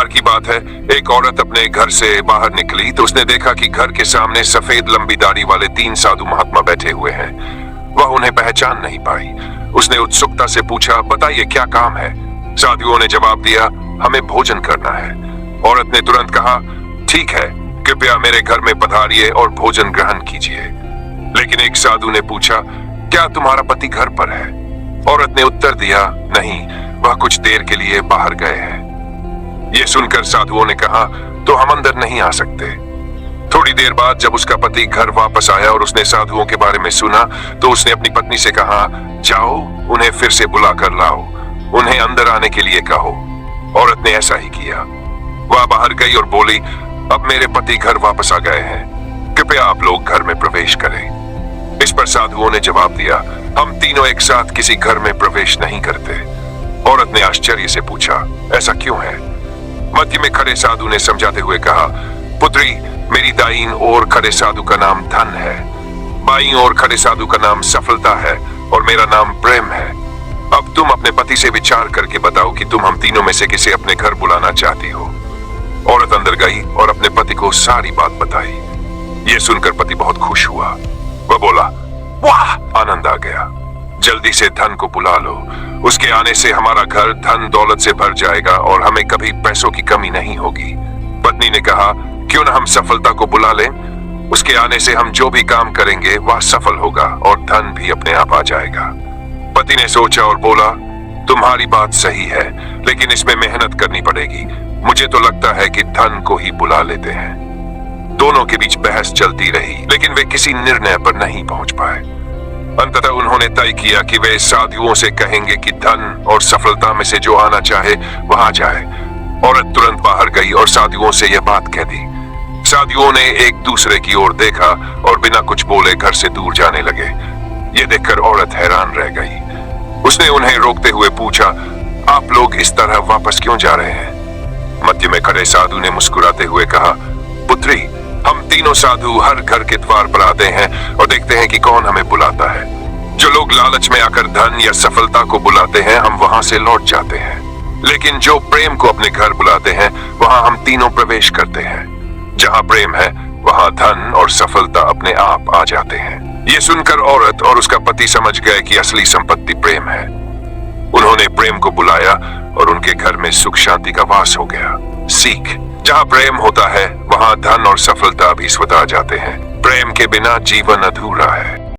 बार की बात है, एक औरत अपने घर से बाहर निकली तो उसने देखा कि घर के सामने सफेद लंबी दाढ़ी वाले 3 साधु महात्मा बैठे हुए हैं। वह उन्हें पहचान नहीं पाई। उसने उत्सुकता से पूछा, बताइए क्या काम है? साधुओं ने जवाब दिया, हमें भोजन करना है। औरत ने तुरंत कहा, ठीक है, कृपया मेरे घर में पधारिए और भोजन ग्रहण कीजिए। लेकिन एक साधु ने पूछा, क्या तुम्हारा पति घर पर है? औरत ने उत्तर दिया, नहीं, वह कुछ देर के लिए बाहर गए हैं। यह सुनकर साधुओं ने कहा, तो हम अंदर नहीं आ सकते। थोड़ी देर बाद जब उसका पति घर वापस आया और उसने साधुओं के बारे में सुना तो उसने अपनी पत्नी से कहा, जाओ उन्हें फिर से बुला कर लाओ, उन्हें अंदर आने के लिए कहो। औरत ने ऐसा ही किया। वह बाहर गई और बोली, अब मेरे पति घर वापस आ गए हैं, कृपया आप लोग घर में प्रवेश करें। इस पर साधुओं ने जवाब दिया, हम तीनों एक साथ किसी घर में प्रवेश नहीं करते। औरत ने आश्चर्य से पूछा, ऐसा क्यों है? मध्य में खड़े साधु ने समझाते हुए कहा, पुत्री, मेरी दाईं ओर खड़े साधु का नाम धन है, बाईं ओर खड़े साधु का नाम सफलता है और मेरा नाम प्रेम है। अब तुम अपने पति से विचार करके बताओ कि तुम हम तीनों में से किसे अपने घर बुलाना चाहती हो। औरत अंदर गई और अपने पति को सारी बात बताई। यह सुनकर पति बहुत खुश हुआ। वह बोला, वाह, आनंद आ गया, जल्दी से धन को बुला लो, उसके आने से हमारा घर धन दौलत से भर जाएगा और हमें कभी पैसों की कमी नहीं होगी। पत्नी ने कहा, क्यों ना हम सफलता को बुला लें, उसके आने से हम जो भी काम करेंगे वह सफल होगा और धन भी अपने आप आ जाएगा। पति ने सोचा और बोला, तुम्हारी बात सही है, लेकिन इसमें मेहनत करनी पड़ेगी। मुझे तो लगता है कि धन को ही बुला लेते हैं। दोनों के बीच बहस चलती रही, लेकिन वे किसी निर्णय पर नहीं पहुंच पाए। अंततः उन्होंने तय किया कि वे साधुओं से कहेंगे कि धन और सफलता में से जो आना चाहे वह आ जाए। औरत तुरंत बाहर गई और साधुओं से यह बात कह दी। साधुओं ने एक दूसरे की ओर देखा और बिना कुछ बोले घर से दूर जाने लगे। यह देखकर औरत हैरान रह गई। उसने उन्हें रोकते हुए पूछा, आप लोग इस तरह वापस क्यों जा रहे हैं? मध्य में खड़े साधु ने मुस्कुराते हुए कहा, पुत्री, हम तीनों साधु हर घर के द्वार पर आते हैं और देखते हैं कि कौन हमें बुलाता है। जो लोग लालच में आकर धन या सफलता को बुलाते हैं, हम वहां से लौट जाते हैं, लेकिन जो प्रेम को अपने घर बुलाते हैं वहां हम तीनों प्रवेश करते हैं। जहां प्रेम है वहां धन और सफलता अपने आप आ जाते हैं। ये सुनकर औरत और उसका पति समझ गए कि असली संपत्ति प्रेम है। उन्होंने प्रेम को बुलाया और उनके घर में सुख शांति का वास हो गया। सीख, जहां प्रेम होता है वहां धन और सफलता भी स्वतः आ जाते हैं। प्रेम के बिना जीवन अधूरा है।